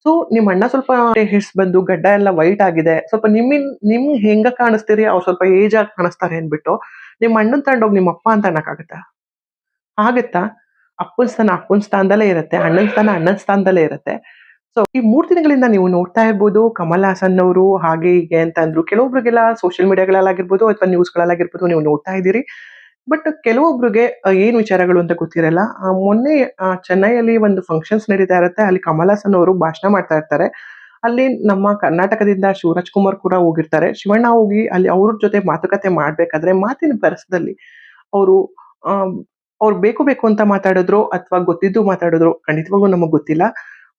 So ನಿಮ್ ಅಣ್ಣ ಸ್ವಲ್ಪ ಹೆಸ್ ಬಂದು ಗಡ್ಡ ಎಲ್ಲ ವೈಟ್ ಆಗಿದೆ. ಸ್ವಲ್ಪ ನಿಮ್ಗ್ ಹೆಂಗ ಕಾಣಿಸ್ತೀರಿ ಅವ್ರು ಸ್ವಲ್ಪ ಏಜ್ ಆಗಿ ಕಾಣಿಸ್ತಾರೆ ಅಂದ್ಬಿಟ್ಟು, ನಿಮ್ ಅಣ್ಣನ್ ತಗೊಂಡೋಗಿ ನಿಮ್ಮ ಅಪ್ಪ ಅಂತ ಅನ್ನಕ್ಕಾಗತ್ತಾ? ಆಗತ್ತಾ? ಅಪ್ಪನ್ ಸ್ಥಾನ ಅಪ್ಪನ್ ಸ್ಥಾನದಲ್ಲೇ ಇರುತ್ತೆ. ಅಣ್ಣನ್ ಸ್ಥಾನ ಅಣ್ಣನ್ ಸ್ಥಾನದಲ್ಲೇ ಇರುತ್ತೆ. ಸೊ ಈ 3 ದಿನಗಳಿಂದ ನೀವು ನೋಡ್ತಾ ಇರ್ಬೋದು ಕಮಲ್ ಹಾಸನ್ ಅವರು ಹಾಗೆ ಹೀಗೆ ಅಂತ ಅಂದ್ರು. ಕೆಲವೊಬ್ರಿಗೆಲ್ಲ ಸೋಷಿಯಲ್ ಮೀಡಿಯಾಗಳಲ್ಲಾಗಿರ್ಬೋದು ಅಥವಾ ನ್ಯೂಸ್‌ಗಳಲ್ಲಾಗಿರ್ಬೋದು ನೀವು ನೋಡ್ತಾ ಇದ್ದೀರಿ. ಬಟ್ ಕೆಲವೊಬ್ರಿಗೆ ಏನ್ ವಿಚಾರಗಳು ಅಂತ ಗೊತ್ತಿರಲ್ಲ. ಮೊನ್ನೆ ಚೆನ್ನೈಯಲ್ಲಿ ಒಂದು ಫಂಕ್ಷನ್ಸ್ ನಡೀತಾ ಇರುತ್ತೆ. ಅಲ್ಲಿ ಕಮಲ್ ಹಾಸನ್ ಅವರು ಭಾಷಣ ಮಾಡ್ತಾ ಇರ್ತಾರೆ. ಅಲ್ಲಿ ನಮ್ಮ ಕರ್ನಾಟಕದಿಂದ ಶಿವರಾಜ್ ಕುಮಾರ್ ಕೂಡ ಹೋಗಿರ್ತಾರೆ. ಶಿವಣ್ಣ ಹೋಗಿ ಅಲ್ಲಿ ಅವ್ರ ಜೊತೆ ಮಾತುಕತೆ ಮಾಡ್ಬೇಕಾದ್ರೆ ಮಾತಿನ ಭರಸದಲ್ಲಿ ಅವರು ಅ ಅವ್ರು ಬೇಕು ಬೇಕು ಅಂತ ಮಾತಾಡಿದ್ರೋ ಅಥವಾ ಗೊತ್ತಿದ್ದು ಮಾತಾಡಿದ್ರೋ ಖಂಡಿತವಾಗ್ಲೂ ನಮಗ್ ಗೊತ್ತಿಲ್ಲ.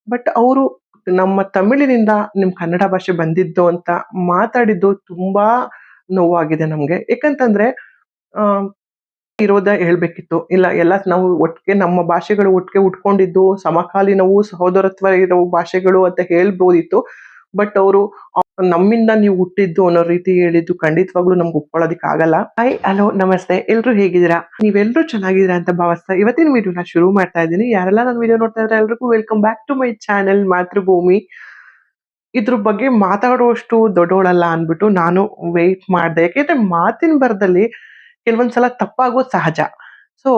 ಬಟ್ ಅವರು ನಮ್ಮ ತಮಿಳಿನಿಂದ ನಿಮ್ ಕನ್ನಡ ಭಾಷೆ ಬಂದಿದ್ದು ಅಂತ ಮಾತಾಡಿದ್ದು ತುಂಬಾ ನೋವಾಗಿದೆ ನಮ್ಗೆ. ಯಾಕಂತಂದ್ರೆ ಆ ಇರೋದ ಹೇಳ್ಬೇಕಿತ್ತು. ಇಲ್ಲ ಎಲ್ಲ ನಾವು ಒಟ್ಟಿಗೆ ನಮ್ಮ ಭಾಷೆಗಳು ಒಟ್ಟಿಗೆ ಉಟ್ಕೊಂಡಿದ್ದು, ಸಮಕಾಲೀನವು, ಸಹೋದರತ್ವ ಇರೋ ಭಾಷೆಗಳು ಅಂತ ಹೇಳ್ಬೋದಿತ್ತು. ಬಟ್ ಅವರು ನಮ್ಮಿಂದ ನೀವು ಹುಟ್ಟಿದ್ದು ಅನ್ನೋ ರೀತಿ ಹೇಳಿದ್ದು ಖಂಡಿತವಾಗ್ಲೂ ನಮ್ಗೆ ಒಪ್ಕೊಳ್ಳೋದಕ್ಕಾಗಲ್ಲ. ಹಾಯ್, ಹಲೋ, ನಮಸ್ತೆ. ಎಲ್ರು ಹೇಗಿದ್ದೀರಾ? ನೀವೆಲ್ರೂ ಚೆನ್ನಾಗಿದ್ದೀರಾ ಅಂತ ಭಾವಿಸ್ತಾ ಇವತ್ತಿನ ವಿಡಿಯೋನ ಶುರು ಮಾಡ್ತಾ ಇದ್ದೀನಿ. ಯಾರೆಲ್ಲ ನನ್ನ ವಿಡಿಯೋ ನೋಡ್ತಾ ಇದ್ರೆ ಎಲ್ರಿಗೂ welcome back to my channel Mathrubhumi. ಇದ್ರ ಬಗ್ಗೆ ಮಾತಾಡುವಷ್ಟು ದೊಡ್ಡೋಳಲ್ಲ ಅಂದ್ಬಿಟ್ಟು ನಾನು ವೆಯ್ಟ್ ಮಾಡ್ದೆ. ಯಾಕೆಂದ್ರೆ ಮಾತಿನ ಭರದಲ್ಲಿ ಕೆಲವೊಂದ್ಸಲ ತಪ್ಪಾಗೋದು ಸಹಜ. ಸೊ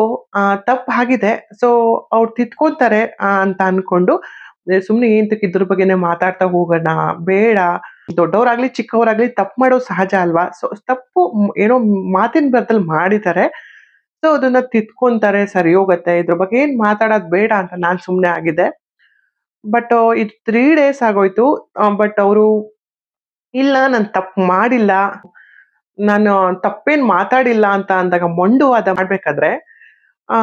ತಪ್ಪು ಆಗಿದೆ. ಸೊ ಅವ್ರು ತಿದ್ಕೊಂತಾರೆ ಅಂತ ಅನ್ಕೊಂಡು ಸುಮ್ನೆ ಏಂತಕ್ಕೆ ಇದ್ರ ಬಗ್ಗೆನೇ ಮಾತಾಡ್ತಾ ಹೋಗೋಣ, ಬೇಡ. ದೊಡ್ಡವರಾಗ್ಲಿ ಚಿಕ್ಕವರಾಗ್ಲಿ ತಪ್ಪು ಮಾಡೋದು ಸಹಜ ಅಲ್ವಾ? ಸೊ ತಪ್ಪು ಏನೋ ಮಾತಿನ ಭರದಲ್ಲಿ ಮಾಡಿದ್ದಾರೆ. ಸೊ ಅದನ್ನ ತಿದ್ಕೊಂತಾರೆ, ಸರಿ ಹೋಗತ್ತೆ. ಇದ್ರ ಬಗ್ಗೆ ಏನ್ ಮಾತಾಡೋದ್ ಬೇಡ ಅಂತ ನಾನ್ ಸುಮ್ನೆ ಆಗಿದ್ದೆ. ಬಟ್ ಇದು 3 ಡೇಸ್ ಆಗೋಯ್ತು. ಬಟ್ ಅವರು ಇಲ್ಲ ನಾನ್ ತಪ್ಪು ಮಾಡಿಲ್ಲ, ನಾನು ತಪ್ಪೇನ್ ಮಾತಾಡಿಲ್ಲ ಅಂತ ಅಂದಾಗ ಮೊಂಡುವಾದ ಮಾಡ್ಬೇಕಾದ್ರೆ ಆ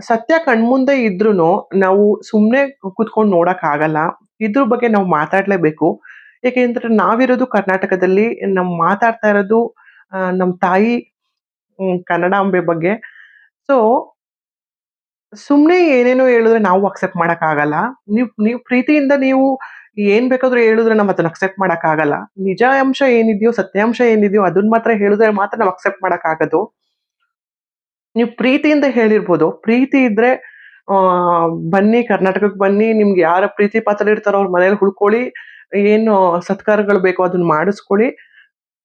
ಸತ್ಯ ಕಣ್ಮುಂದೆ ಇದ್ರೂನು ನಾವು ಸುಮ್ನೆ ಕೂತ್ಕೊಂಡು ನೋಡಕ್ಕಾಗಲ್ಲ. ಇದ್ರ ಬಗ್ಗೆ ನಾವು ಮಾತಾಡ್ಲೇಬೇಕು. ಏಕೆಂದ್ರೆ ನಾವಿರೋದು ಕರ್ನಾಟಕದಲ್ಲಿ, ಮಾತಾಡ್ತಾ ಇರೋದು ನಮ್ ತಾಯಿ ಕನ್ನಡಾಂಬೆ ಬಗ್ಗೆ. ಸೊ ಸುಮ್ನೆ ಏನೇನೋ ಹೇಳಿದ್ರೆ ನಾವು ಅಕ್ಸೆಪ್ಟ್ ಮಾಡಕ್ಕಾಗಲ್ಲ. ನೀವ್ ಪ್ರೀತಿಯಿಂದ ನೀವು ಏನ್ ಬೇಕಾದ್ರೂ ಹೇಳಿದ್ರೆ ನಾವ್ ಅದನ್ನ ಅಕ್ಸೆಪ್ಟ್ ಮಾಡಕ್ಕಾಗಲ್ಲ. ನಿಜ ಅಂಶ ಏನಿದೆಯೋ, ಸತ್ಯಾಂಶ ಏನಿದೆಯೋ ಅದನ್ನ ಮಾತ್ರ ಹೇಳಿದ್ರೆ ಮಾತ್ರ ನಾವ್ ಅಕ್ಸೆಪ್ಟ್ ಮಾಡಕ್ಕಾಗೋದು. ನೀವು ಪ್ರೀತಿಯಿಂದ ಹೇಳಿರ್ಬೋದು. ಪ್ರೀತಿ ಇದ್ರೆ ಆ ಬನ್ನಿ ಕರ್ನಾಟಕಕ್ಕೆ ಬನ್ನಿ. ನಿಮ್ಗೆ ಯಾರ ಪ್ರೀತಿ ಪಾತ್ರ ಇರ್ತಾರೋ ಅವ್ರ ಮನೇಲಿ ಉಳ್ಕೊಳ್ಳಿ. ಏನು ಸತ್ಕಾರಗಳು ಬೇಕೋ ಅದನ್ನ ಮಾಡಿಸ್ಕೊಳ್ಳಿ.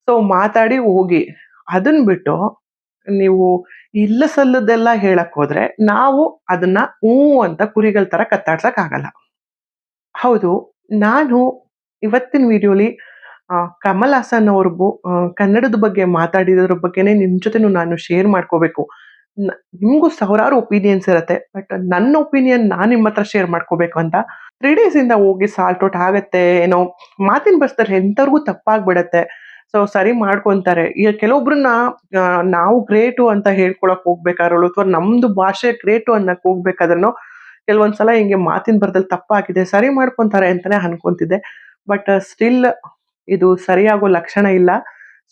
ಸೊ ಮಾತಾಡಿ ಹೋಗಿ. ಅದನ್ ಬಿಟ್ಟು ನೀವು ಇಲ್ಲ ಸಲ್ಲದ್ದೆಲ್ಲ ಹೇಳಕ್ ಹೋದ್ರೆ ನಾವು ಅದನ್ನ ಅಂತ ಕುರಿಗಳ ತರ ಕತ್ತಾಡ್ಸಕ್ ಆಗಲ್ಲ. ಹೌದು, ನಾನು ಇವತ್ತಿನ ವಿಡಿಯೋಲಿ ಕಮಲ್ ಹಾಸನ್ ಅವ್ರಿಗೂ ಕನ್ನಡದ ಬಗ್ಗೆ ಮಾತಾಡಿದ್ರ ಬಗ್ಗೆನೇ ನಿಮ್ ಜೊತೆನೂ ನಾನು ಶೇರ್ ಮಾಡ್ಕೋಬೇಕು. ನ ನಿಮ್ಗೂ ಸಾವಿರಾರು ಒಪಿನಿಯನ್ಸ್ ಇರತ್ತೆ. ಬಟ್ ನನ್ನ ಒಪಿನಿಯನ್ ನಾನ್ ನಿಮ್ ಹತ್ರ ಶೇರ್ ಮಾಡ್ಕೋಬೇಕು ಅಂತ 3 ಡೇಸ್ ಇಂದ ಹೋಗಿ ಸಾಲ್ಟ್ ಔಟ್ ಆಗತ್ತೆ ಏನೋ ಮಾತಿನ ಬರದಲ್ಲಿ ಎಂತವ್ರಿಗೂ ತಪ್ಪಾಗ್ಬಿಡತ್ತೆ. ಸೊ ಸರಿ ಮಾಡ್ಕೊಂತಾರೆ. ಈಗ ಕೆಲವೊಬ್ರನ್ನ ನಾವು ಗ್ರೇಟು ಅಂತ ಹೇಳ್ಕೊಳಕ್ ಹೋಗ್ಬೇಕಾದ್ರಲ್ಲೂ ಅಥವಾ ನಮ್ದು ಭಾಷೆ ಗ್ರೇಟು ಅನ್ನಕ್ ಹೋಗ್ಬೇಕಾದ್ರೂ ಕೆಲವೊಂದ್ಸಲ ಹಿಂಗೆ ಮಾತಿನ ಬರದಲ್ಲಿ ತಪ್ಪಾಗಿದೆ, ಸರಿ ಮಾಡ್ಕೊಂತಾರೆ ಅಂತಾನೆ ಅನ್ಕೊಂತಿದ್ದೆ. ಬಟ್ ಸ್ಟಿಲ್ ಇದು ಸರಿಯಾಗೋ ಲಕ್ಷಣ ಇಲ್ಲ.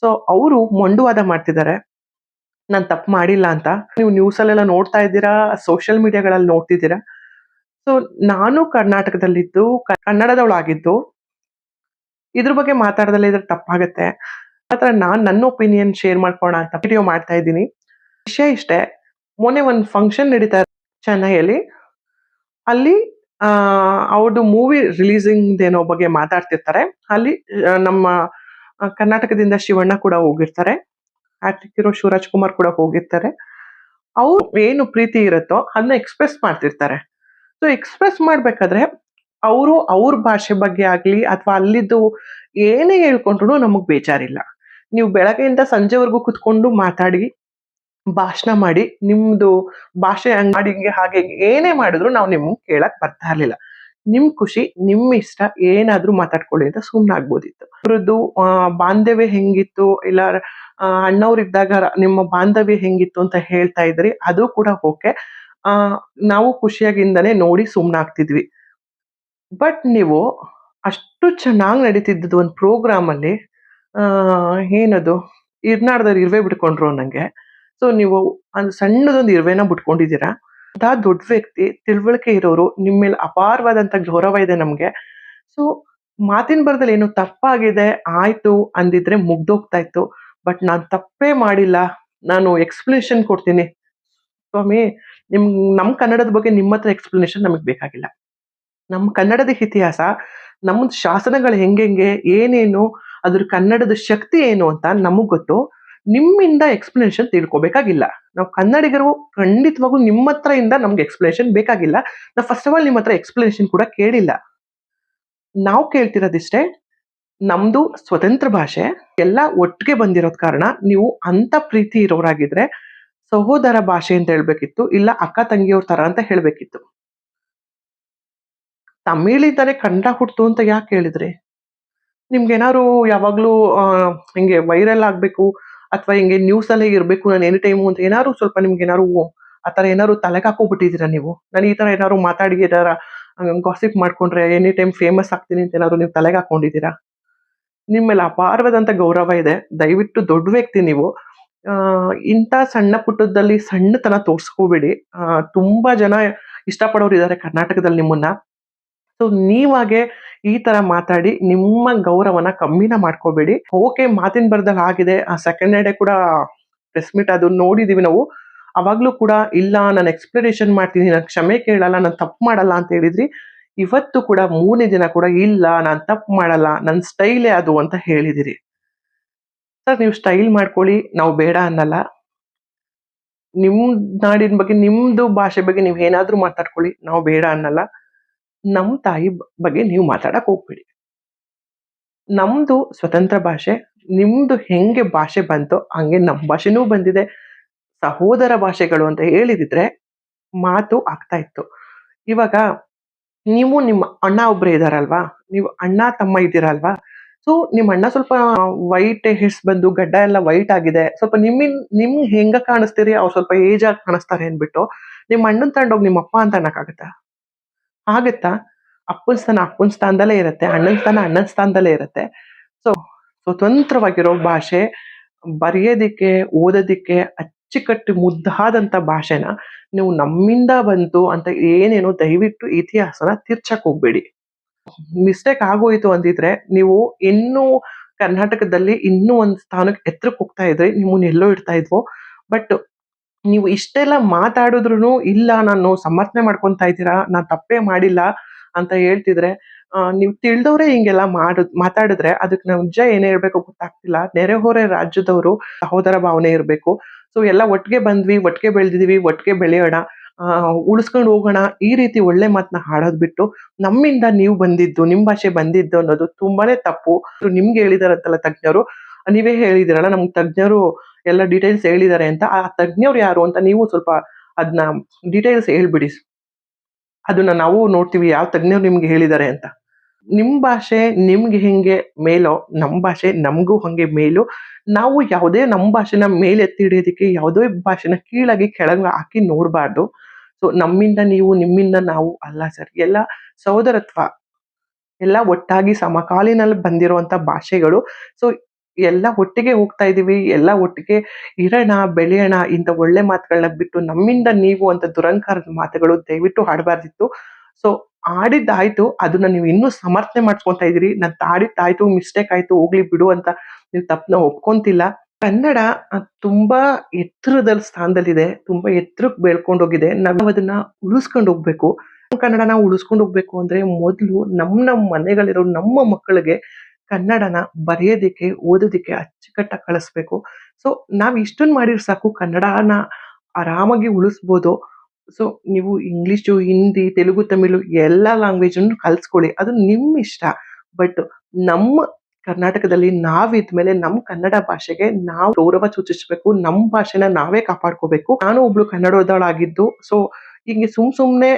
ಸೊ ಅವರು ಮೊಂಡುವಾದ ಮಾಡ್ತಿದ್ದಾರೆ. ನಾನ್ ತಪ್ಪು ಮಾಡಿಲ್ಲ ಅಂತ. ನೀವು ನ್ಯೂಸಲ್ಲೆಲ್ಲ ನೋಡ್ತಾ ಇದ್ದೀರಾ, ಸೋಷಿಯಲ್ ಮೀಡಿಯಾಗಳಲ್ಲಿ ನೋಡ್ತಿದ್ದೀರಾ. ಸೊ ನಾನು ಕರ್ನಾಟಕದಲ್ಲಿದ್ದು, ಕನ್ನಡದವಳಾಗಿದ್ದು, ಇದ್ರ ಬಗ್ಗೆ ಮಾತಾಡದಲ್ಲೇ ಇದ್ರೆ ತಪ್ಪಾಗತ್ತೆ. ಆತರ ನಾನ್ ನನ್ನ ಒಪಿನಿಯನ್ ಶೇರ್ ಮಾಡ್ಕೋಣ ಅಂತ ವಿಡಿಯೋ ಮಾಡ್ತಾ ಇದ್ದೀನಿ. ವಿಷಯ ಇಷ್ಟೇ, ಮೊನ್ನೆ ಒಂದು ಫಂಕ್ಷನ್ ನಡೀತಾ ಇದೆ ಚೆನ್ನೈಯಲ್ಲಿ. ಅಲ್ಲಿ ಅವ್ರದ್ದು ಮೂವಿ ರಿಲೀಸಿಂಗ್‌ದೇನೋ ಬಗ್ಗೆ ಮಾತಾಡ್ತಿರ್ತಾರೆ. ಅಲ್ಲಿ ನಮ್ಮ ಕರ್ನಾಟಕದಿಂದ ಶಿವಣ್ಣ ಕೂಡ ಹೋಗಿರ್ತಾರೆ. ಹ್ಯಾಟ್ರಿಕ್ ಹೀರೋ ಶಿವರಾಜ್ ಕುಮಾರ್ ಕೂಡ ಹೋಗಿರ್ತಾರೆ. ಅವ್ರು ಏನು ಪ್ರೀತಿ ಇರುತ್ತೋ ಅದನ್ನ ಎಕ್ಸ್‌ಪ್ರೆಸ್ ಮಾಡ್ತಿರ್ತಾರೆ. ಸೊ ಎಕ್ಸ್‌ಪ್ರೆಸ್ ಮಾಡ್ಬೇಕಾದ್ರೆ ಅವರು ಅವ್ರ ಭಾಷೆ ಬಗ್ಗೆ ಆಗ್ಲಿ ಅಥವಾ ಅಲ್ಲಿದ್ದು ಏನೇ ಹೇಳ್ಕೊಂಡ್ರುನು ನಮಗ್ ಬೇಜಾರಿಲ್ಲ. ನೀವು ಬೆಳಗ್ಗೆಯಿಂದ ಸಂಜೆವರೆಗೂ ಕುತ್ಕೊಂಡು ಮಾತಾಡಿ, ಭಾಷಣ ಮಾಡಿ, ನಿಮ್ದು ಭಾಷೆ ಹಂಗ್ ಮಾಡಿ ಹಿಂಗೆ ಹಾಗೆ ಏನೇ ಮಾಡಿದ್ರು ನಾವು ನಿಮ್ಗ್ ಕೇಳಕ್ ಬರ್ತಾ ಇರ್ಲಿಲ್ಲ. ನಿಮ್ ಖುಷಿ, ನಿಮ್ ಇಷ್ಟ, ಏನಾದ್ರೂ ಮಾತಾಡ್ಕೊಳ್ಳಿ ಅಂತ ಸುಮ್ನಾಗ್ಬೋದಿತ್ತು. ಅವ್ರದ್ದು ಬಾಂಧವ್ಯ ಹೆಂಗಿತ್ತು, ಇಲ್ಲ ಅಣ್ಣವ್ರಿದ್ದಾಗ ನಿಮ್ಮ ಬಾಂಧವ್ಯ ಹೆಂಗಿತ್ತು ಅಂತ ಹೇಳ್ತಾ ಇದ್ರಿ. ಅದು ಕೂಡ ಓಕೆ. ಆ ನಾವು ಖುಷಿಯಾಗಿಂದನೇ ನೋಡಿ ಸುಮ್ನಾಗ್ತಿದ್ವಿ. ಬಟ್ ನೀವು ಅಷ್ಟು ಚೆನ್ನಾಗ್ ನಡೀತಿದ್ದದ್ದು ಒಂದ್ ಪ್ರೋಗ್ರಾಮ್ ಅಲ್ಲಿ ಆ ಏನದು ಇರ್ನಾಳದವ್ರು ಇರುವೆ ಬಿಟ್ಕೊಂಡ್ರು ಅನ್ನಂಗೆ. ಸೊ ನೀವು ಸಣ್ಣದೊಂದು ಇರುವೆನ ಬಿಟ್ಕೊಂಡಿದ್ದೀರಾ. ಅಂತ ದೊಡ್ಡ ವ್ಯಕ್ತಿ, ತಿಳುವಳಿಕೆ ಇರೋರು, ನಿಮ್ಮ ಮೇಲೆ ಅಪಾರವಾದಂತ ಗೌರವ ಇದೆ ನಮ್ಗೆ. ಸೊ ಮಾತಿನ ಬರದಲ್ಲಿ ಏನೋ ತಪ್ಪಾಗಿದೆ, ಆಯ್ತು ಅಂದಿದ್ರೆ ಮುಗ್ದೋಗ್ತಾ ಇತ್ತು. ಬಟ್ ನಾನ್ ತಪ್ಪೇ ಮಾಡಿಲ್ಲ, ನಾನು ಎಕ್ಸ್‌ಪ್ಲನೇಷನ್ ಕೊಡ್ತೀನಿ. ಸ್ವಾಮಿ, ನಮ್ ಕನ್ನಡದ ಬಗ್ಗೆ ನಿಮ್ಮ ಹತ್ರ ಎಕ್ಸ್‌ಪ್ಲನೇಷನ್ ನಮಗ್ ಬೇಕಾಗಿಲ್ಲ. ನಮ್ಮ ಕನ್ನಡದ ಇತಿಹಾಸ ನಮ್ದು ಶಾಸನಗಳು ಹೆಂಗೆಂಗೆ, ಏನೇನು, ಅದ್ರ ಕನ್ನಡದ ಶಕ್ತಿ ಏನು ಅಂತ ನಮಗ್ ಗೊತ್ತು. ನಿಮ್ಮಿಂದ ಎಕ್ಸ್‌ಪ್ಲನೇಷನ್ ತಿಳ್ಕೊಬೇಕಾಗಿಲ್ಲ. ನಾವು ಕನ್ನಡಿಗರು ಖಂಡಿತವಾಗ್ಲೂ ನಿಮ್ಮ ಹತ್ರದಿಂದ ನಮ್ಗೆ ಎಕ್ಸ್‌ಪ್ಲನೇಷನ್ ಬೇಕಾಗಿಲ್ಲ. ನಾವು ಫಸ್ಟ್ ಆಫ್ ಆಲ್ ನಿಮ್ಮ ಹತ್ರ ಎಕ್ಸ್‌ಪ್ಲನೇಷನ್ ಕೂಡ ಕೇಳಿಲ್ಲ. ನಾವು ಕೇಳ್ತಿರೋದಿಷ್ಟೇ, ನಮ್ದು ಸ್ವತಂತ್ರ ಭಾಷೆ. ಎಲ್ಲ ಒಟ್ಟಿಗೆ ಬಂದಿರೋದ್ ಕಾರಣ ನೀವು ಅಂತ ಪ್ರೀತಿ ಇರೋರಾಗಿದ್ರೆ ಸಹೋದರ ಭಾಷೆ ಅಂತ ಹೇಳ್ಬೇಕಿತ್ತು, ಇಲ್ಲ ಅಕ್ಕ ತಂಗಿಯವ್ರ ತರ ಅಂತ ಹೇಳ್ಬೇಕಿತ್ತು. ತಮಿಳಿಂದಾನೆ ಕನ್ನಡ ಹುಟ್ತು ಅಂತ ಯಾಕೆ ಹೇಳಿದ್ರಿ? ನಿಮ್ಗೇನಾದ್ರು ಯಾವಾಗ್ಲೂ ಹಿಂಗೆ ವೈರಲ್ ಆಗ್ಬೇಕು ಅಥವಾ ಹಿಂಗೆ ನ್ಯೂಸಲ್ಲೇ ಇರ್ಬೇಕು ನಾನು ಎನಿ ಟೈಮು ಅಂತ ಏನಾದ್ರು ಸ್ವಲ್ಪ ನಿಮ್ಗೇನಾದ್ರು ಆ ಥರ ಏನಾದ್ರು ತಲೆಗೆ ಹಾಕ್ಕೊಂಡ್ಬಿಟ್ಟಿದ್ದೀರಾ ನೀವು? ನಾನು ಈ ಥರ ಏನಾದ್ರು ಮಾತಾಡಿ ಏನಾರ ಗಾಸಿಪ್ ಮಾಡ್ಕೊಂಡ್ರೆ ಎನಿ ಟೈಮ್ ಫೇಮಸ್ ಆಗ್ತೀನಿ ಅಂತ ಏನಾದ್ರು ನೀವು ತಲೆಗೆ ಹಾಕ್ಕೊಂಡಿದ್ದೀರಾ? ನಿಮ್ಮ ಮೇಲೆ ಅಪಾರವಾದಂಥ ಗೌರವ ಇದೆ. ದಯವಿಟ್ಟು ದೊಡ್ಡ ವ್ಯಕ್ತಿ ನೀವು. ಇಂಥ ಸಣ್ಣ ಪುಟ್ಟದಲ್ಲಿ ಸಣ್ಣತನ ತೋರ್ಸ್ಕೋಬೇಡಿ. ತುಂಬಾ ಜನ ಇಷ್ಟಪಡೋರಿದ್ದಾರೆ ಕರ್ನಾಟಕದಲ್ಲಿ ನಿಮ್ಮನ್ನ. ಸೊ ನೀವಾಗೆ ಈ ತರ ಮಾತಾಡಿ ನಿಮ್ಮ ಗೌರವನ ಕಮ್ಮಿನ ಮಾಡ್ಕೋಬೇಡಿ. ಓಕೆ, ಮಾತಿನ ಬರದಲ್ಲಿ ಆಗಿದೆ. ಆ ಸೆಕೆಂಡ್ ಡೇ ಕೂಡ ಪ್ರೆಸ್ ಮೀಟ್ ಅದು ನೋಡಿದೀವಿ ನಾವು. ಅವಾಗ್ಲೂ ಕೂಡ ಇಲ್ಲ ನಾನು ಎಕ್ಸ್‌ಪ್ಲನೇಷನ್ ಮಾಡ್ತೀನಿ, ನಾನು ಕ್ಷಮೆ ಕೇಳಲ್ಲ, ನಾನು ತಪ್ಪು ಮಾಡಲ್ಲ ಅಂತ ಹೇಳಿದ್ರಿ. ಇವತ್ತು ಕೂಡ 3ನೇ ದಿನ ಕೂಡ ಇಲ್ಲ ನಾನು ತಪ್ಪು ಮಾಡಲ್ಲ, ನನ್ನ ಸ್ಟೈಲೇ ಅದು ಅಂತ ಹೇಳಿದಿರಿ. ಸರ್ ನೀವು ಸ್ಟೈಲ್ ಮಾಡ್ಕೊಳ್ಳಿ, ನಾವು ಬೇಡ ಅನ್ನಲ್ಲ. ನಿಮ್ ನಾಡಿನ ಬಗ್ಗೆ, ನಿಮ್ದು ಭಾಷೆ ಬಗ್ಗೆ ನೀವ್ ಏನಾದ್ರೂ ಮಾತಾಡ್ಕೊಳ್ಳಿ, ನಾವು ಬೇಡ ಅನ್ನಲ್ಲ. ನಮ್ ತಾಯಿ ಬಗ್ಗೆ ನೀವು ಮಾತಾಡಕ್ ಹೋಗ್ಬೇಡಿ. ನಮ್ದು ಸ್ವತಂತ್ರ ಭಾಷೆ. ನಿಮ್ದು ಹೆಂಗೆ ಭಾಷೆ ಬಂತೋ ಹಂಗೆ ನಮ್ ಭಾಷೆನೂ ಬಂದಿದೆ. ಸಹೋದರ ಭಾಷೆಗಳು ಅಂತ ಹೇಳಿದಿದ್ರೆ ಮಾತು ಆಗ್ತಾ ಇತ್ತು. ಇವಾಗ ನೀವು ನಿಮ್ಮ ಅಣ್ಣ ಒಬ್ರೇ ಇದಾರಲ್ವಾ? ನೀವು ಅಣ್ಣ ತಮ್ಮ ಇದ್ದೀರಲ್ವಾ? ಸೊ ನಿಮ್ ಅಣ್ಣ ಸ್ವಲ್ಪ ವೈಟ್ ಹೇರ್ಸ್ ಬಂದು ಗಡ್ಡ ಎಲ್ಲ ವೈಟ್ ಆಗಿದೆ. ಸ್ವಲ್ಪ ನಿಮ್ಗ್ ಹೆಂಗ ಕಾಣಿಸ್ತೀರಿ ಅವ್ರು ಸ್ವಲ್ಪ ಏಜ್ ಆಗಿ ಕಾಣಿಸ್ತಾರೆ ಅಂದ್ಬಿಟ್ಟು, ನಿಮ್ ಅಣ್ಣನ್ ತಗೊಂಡೋಗಿ ನಿಮ್ಮ ಅಪ್ಪ ಅಂತ ಅನ್ನಕ್ಕಾಗತ್ತಾ? ಆಗತ್ತಾ? ಅಪ್ಪನ್ ಸ್ಥಾನ ಅಪ್ಪನ್ ಸ್ಥಾನದಲ್ಲೇ ಇರತ್ತೆ. ಅಣ್ಣನ್ ಸ್ಥಾನ ಅಣ್ಣನ್ ಸ್ಥಾನದಲ್ಲೇ ಇರತ್ತೆ. ಸೊ ಸ್ವತಂತ್ರವಾಗಿರೋ ಭಾಷೆ, ಬರೆಯೋದಿಕ್ಕೆ, ಓದೋದಿಕ್ಕೆ ಅಚ್ಚುಕಟ್ಟು ಮುದ್ದಾದಂತ ಭಾಷೆನ ನೀವು ನಮ್ಮಿಂದ ಬಂತು ಅಂತ ಏನೇನೋ ದಯವಿಟ್ಟು ಇತಿಹಾಸನ ತಿರ್ಚಕ್ ಹೋಗ್ಬೇಡಿ. ಮಿಸ್ಟೇಕ್ ಆಗೋಯ್ತು ಅಂದಿದ್ರೆ ನೀವು ಇನ್ನೂ ಕರ್ನಾಟಕದಲ್ಲಿ ಇನ್ನೂ ಒಂದ್ ಸ್ಥಾನಕ್ಕೆ ಎತ್ತರಕ್ಕೆ ಹೋಗ್ತಾ ಇದ್ರಿ. ನಿಮ್ಮನ್ನ ಎಲ್ಲೋ ಇಡ್ತಾ ಇದ್ವು. ಬಟ್ ನೀವು ಇಷ್ಟೆಲ್ಲ ಮಾತಾಡಿದ್ರುನು ಇಲ್ಲ ನಾನು ಸಮರ್ಥನೆ ಮಾಡ್ಕೊಂತಾ ಇದ್ದೀರಾ, ನಾನ್ ತಪ್ಪೇ ಮಾಡಿಲ್ಲ ಅಂತ ಹೇಳ್ತಿದ್ರೆ, ನೀವು ತಿಳಿದವ್ರೇ ಹಿಂಗೆಲ್ಲ ಮಾತಾಡಿದ್ರೆ ಅದಕ್ಕೆ ನಾವು ನಿಜ ಏನ್ ಹೇಳ್ಬೇಕೋ ಗೊತ್ತಾಗ್ತಿಲ್ಲ. ನೆರೆಹೊರೆ ರಾಜ್ಯದವರು ಸಹೋದರ ಭಾವನೆ ಇರ್ಬೇಕು. ಸೊ ಎಲ್ಲ ಒಟ್ಟಿಗೆ ಬಂದ್ವಿ, ಒಟ್ಟಿಗೆ ಬೆಳೆದಿದೀವಿ, ಒಟ್ಟಿಗೆ ಬೆಳೆಯೋಣ, ಉಳಿಸ್ಕೊಂಡು ಹೋಗೋಣ, ಈ ರೀತಿ ಒಳ್ಳೆ ಮಾತನ್ನ ಹಾಡೋದ್ ಬಿಟ್ಟು ನಮ್ಮಿಂದ ನೀವು ಬಂದಿದ್ದು, ನಿಮ್ ಭಾಷೆ ಬಂದಿದ್ದು ಅನ್ನೋದು ತುಂಬಾನೇ ತಪ್ಪು. ನಿಮ್ಗೆ ಹೇಳಿದಾರಂತಲ್ಲ ತಜ್ಞರು, ನೀವೇ ಹೇಳಿದಿರಲ್ಲ ನಮ್ಗ್ ತಜ್ಞರು ಎಲ್ಲ ಡೀಟೇಲ್ಸ್ ಹೇಳಿದ್ದಾರೆ ಅಂತ. ಆ ತಜ್ಞರು ಯಾರು ಅಂತ ನೀವು ಸ್ವಲ್ಪ ಅದ್ನ ಡೀಟೇಲ್ಸ್ ಹೇಳ್ಬಿಡಿ. ಅದನ್ನ ನಾವು ನೋಡ್ತೀವಿ ಯಾವ ತಜ್ಞರು ನಿಮ್ಗೆ ಹೇಳಿದ್ದಾರೆ ಅಂತ. ನಿಮ್ ಭಾಷೆ ನಿಮ್ಗೆ ಹೆಂಗೆ ಮೇಲೋ ನಮ್ ಭಾಷೆ ನಮಗೂ ಹಂಗೆ ಮೇಲು. ನಾವು ಯಾವುದೇ ನಮ್ ಭಾಷೆನ ಮೇಲೆತ್ತಿ ಹಿಡಿಯೋದಕ್ಕೆ ಯಾವುದೇ ಭಾಷೆನ ಕೀಳಾಗಿ ಕೆಳಗೆ ಹಾಕಿ ನೋಡ್ಬಾರ್ದು. ಸೊ ನಮ್ಮಿಂದ ನೀವು, ನಿಮ್ಮಿಂದ ನಾವು ಅಲ್ಲ ಸರ್. ಎಲ್ಲ ಸಹೋದರತ್ವ, ಎಲ್ಲ ಒಟ್ಟಾಗಿ ಸಮಕಾಲೀನಲ್ಲಿ ಬಂದಿರುವಂತ ಭಾಷೆಗಳು. ಸೊ ಎಲ್ಲ ಒಟ್ಟಿಗೆ ಹೋಗ್ತಾ ಇದೀವಿ, ಎಲ್ಲ ಒಟ್ಟಿಗೆ ಇರೋಣ, ಬೆಳೆಯೋಣ. ಇಂಥ ಒಳ್ಳೆ ಮಾತುಗಳನ್ನ ಬಿಟ್ಟು ನಮ್ಮಿಂದ ನೀವು ಅಂತ ದುರಂಕಾರದ ಮಾತುಗಳು ದಯವಿಟ್ಟು ಆಡಬಾರ್ದಿತ್ತು. ಸೊ ಆಡಿದ್ದಾಯ್ತು, ಅದನ್ನ ನೀವು ಇನ್ನೂ ಸಮರ್ಥನೆ ಮಾಡ್ಕೊಂತಾ ಇದೀರಿ. ನಾನ್ ಆಡಿದ್ದಾಯ್ತು, ಮಿಸ್ಟೇಕ್ ಆಯ್ತು, ಹೋಗ್ಲಿ ಬಿಡು ಅಂತ ನೀವು ತಪ್ಪನ್ನ ಒಪ್ಕೊಂತಿಲ್ಲ. ಕನ್ನಡ ತುಂಬಾ ಎತ್ತರದಲ್ಲಿ ಸ್ಥಾನದಲ್ಲಿದೆ. ತುಂಬಾ ಎತ್ತರಕ್ಕೆ ಬೆಳ್ಕೊಂಡೋಗಿದೆ. ನಾವು ಅದನ್ನ ಉಳಿಸ್ಕೊಂಡು ಹೋಗ್ಬೇಕು. ಕನ್ನಡನ ಉಳಿಸ್ಕೊಂಡು ಹೋಗ್ಬೇಕು ಅಂದ್ರೆ ಮೊದಲು ನಮ್ ಮನೆಗಳಿರೋ ನಮ್ಮ ಮಕ್ಕಳಿಗೆ ಕನ್ನಡನ ಬರೆಯೋದಿಕ್ಕೆ, ಓದೋದಿಕ್ಕೆ ಅಚ್ಚುಕಟ್ಟಾಗಿ ಕಳಿಸ್ಬೇಕು. ಸೊ ನಾವ್ ಇಷ್ಟನ್ನ ಮಾಡಿದ್ರೆ ಸಾಕು, ಕನ್ನಡನ ಆರಾಮಾಗಿ ಉಳಿಸ್ಬೋದು. ಸೊ ನೀವು ಇಂಗ್ಲಿಷು, ಹಿಂದಿ, ತೆಲುಗು, ತಮಿಳು ಎಲ್ಲಾ ಲ್ಯಾಂಗ್ವೇಜನ್ನು ಕಲ್ತ್ಕೊಳ್ಳಿ. ಅದು ನಿಮ್ ಇಷ್ಟ. ಬಟ್ ನಮ್ಮ ಕರ್ನಾಟಕದಲ್ಲಿ ನಾವಿದ್ಮೇಲೆ ನಮ್ ಕನ್ನಡ ಭಾಷೆಗೆ ನಾವು ಗೌರವ ಸೂಚಿಸ್ಬೇಕು. ನಮ್ ಭಾಷೆನ ನಾವೇ ಕಾಪಾಡ್ಕೋಬೇಕು. ನಾನು ಒಬ್ಳು ಕನ್ನಡದವಳಾಗಿದ್ದು, ಸೊ ಹಿಂಗೆ ಸುಮ್ನೆ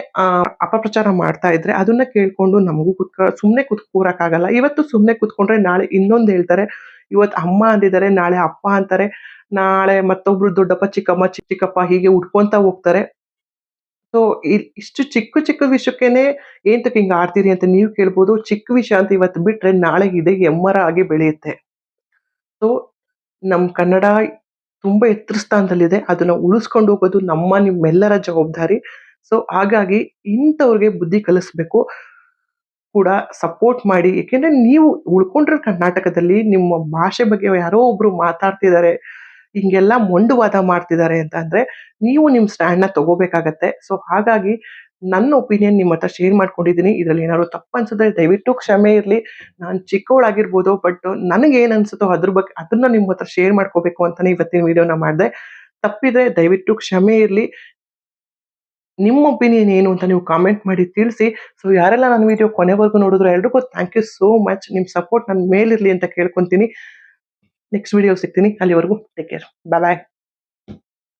ಅಪಪ್ರಚಾರ ಮಾಡ್ತಾ ಇದ್ರೆ ಅದನ್ನ ಕೇಳ್ಕೊಂಡು ನಮಗೂ ಸುಮ್ನೆ ಕೂರಕ್ಕಾಗಲ್ಲ. ಇವತ್ತು ಸುಮ್ನೆ ಕೂತ್ಕೊಂಡ್ರೆ ನಾಳೆ ಇನ್ನೊಂದ್ ಹೇಳ್ತಾರೆ. ಇವತ್ತು ಅಮ್ಮ ಅಂದಿದ್ದಾರೆ, ನಾಳೆ ಅಪ್ಪ ಅಂತಾರೆ, ನಾಳೆ ಮತ್ತೊಬ್ರು ದೊಡ್ಡಪ್ಪ, ಚಿಕ್ಕಮ್ಮ, ಚಿಕ್ಕಪ್ಪ ಹೀಗೆ ಉಟ್ಕೊಂತ ಹೋಗ್ತಾರೆ. ಸೊ ಇಷ್ಟು ಚಿಕ್ಕ ಚಿಕ್ಕ ವಿಷಯಕ್ಕೇನೆ ಏಂತಕ್ಕೆ ಹಿಂಗ್ ಆಡ್ತೀರಿ ಅಂತ ನೀವು ಕೇಳ್ಬೋದು. ಚಿಕ್ಕ ವಿಷಯ ಅಂತ ಇವತ್ತು ಬಿಟ್ರೆ ನಾಳೆ ಇದೇ ಹೆಮ್ಮರ ಆಗಿ ಬೆಳೆಯುತ್ತೆ. ಸೊ ನಮ್ ಕನ್ನಡ ತುಂಬಾ ಎತ್ತರ ಸ್ಥಾನದಲ್ಲಿದೆ. ಅದನ್ನ ಉಳಿಸ್ಕೊಂಡು ಹೋಗೋದು ನಿಮ್ಮೆಲ್ಲರ ಜವಾಬ್ದಾರಿ. ಸೊ ಹಾಗಾಗಿ ಇಂಥವ್ರಿಗೆ ಬುದ್ಧಿ ಕಲಿಸ್ಬೇಕು ಕೂಡ, ಸಪೋರ್ಟ್ ಮಾಡಿ. ಏಕೆಂದ್ರೆ ನೀವು ಉಳ್ಕೊಂಡ್ರೆ ಕರ್ನಾಟಕದಲ್ಲಿ ನಿಮ್ಮ ಭಾಷೆ ಬಗ್ಗೆ ಯಾರೋ ಒಬ್ರು ಮಾತಾಡ್ತಿದ್ದಾರೆ, ಹಿಂಗೆಲ್ಲ ಮೊಂಡುವಾದ ಮಾಡ್ತಿದ್ದಾರೆ ಅಂತ ಅಂದ್ರೆ ನೀವು ನಿಮ್ ಸ್ಟ್ಯಾಂಡ್‌ನ ತಗೋಬೇಕಾಗತ್ತೆ. ಸೊ ಹಾಗಾಗಿ ನನ್ನ ಒಪಿನಿಯನ್ ನಿಮ್ಮ ಹತ್ರ ಶೇರ್ ಮಾಡ್ಕೊಂಡಿದ್ದೀನಿ. ಇದರಲ್ಲಿ ಏನಾದ್ರು ತಪ್ಪು ಅನ್ಸಿದ್ರೆ ದಯವಿಟ್ಟು ಕ್ಷಮೆ ಇರಲಿ. ನಾನು ಚಿಕ್ಕವಳಾಗಿರ್ಬೋದು, ಬಟ್ ನನಗೇನು ಅನ್ಸುತ್ತೋ ಅದ್ರ ಬಗ್ಗೆ ಅದನ್ನ ನಿಮ್ಮ ಹತ್ರ ಶೇರ್ ಮಾಡ್ಕೋಬೇಕು ಅಂತಾನೆ ಇವತ್ತಿನ ವಿಡಿಯೋನ ಮಾಡಿದೆ. ತಪ್ಪಿದ್ರೆ ದಯವಿಟ್ಟು ಕ್ಷಮೆ ಇರಲಿ. ನಿಮ್ಮ ಒಪಿನಿಯನ್ ಏನು ಅಂತ ನೀವು ಕಾಮೆಂಟ್ ಮಾಡಿ ತಿಳಿಸಿ. ಸೊ ಯಾರೆಲ್ಲ ನನ್ನ ವಿಡಿಯೋ ಕೊನೆವರೆಗೂ ನೋಡಿದ್ರು ಎಲ್ರಿಗೂ ಥ್ಯಾಂಕ್ ಯು ಸೋ ಮಚ್. ನಿಮ್ಮ ಸಪೋರ್ಟ್ ನನ್ನ ಮೇಲಿರಲಿ ಅಂತ ಕೇಳ್ಕೊಂತೀನಿ. ನೆಕ್ಸ್ಟ್ ವಿಡಿಯೋ ಸಿಗ್ತೀನಿ. ಅಲ್ಲಿವರೆಗೂ ಟೇಕ್ ಕೇರ್. ಬಾಯ್ ಬಾಯ್.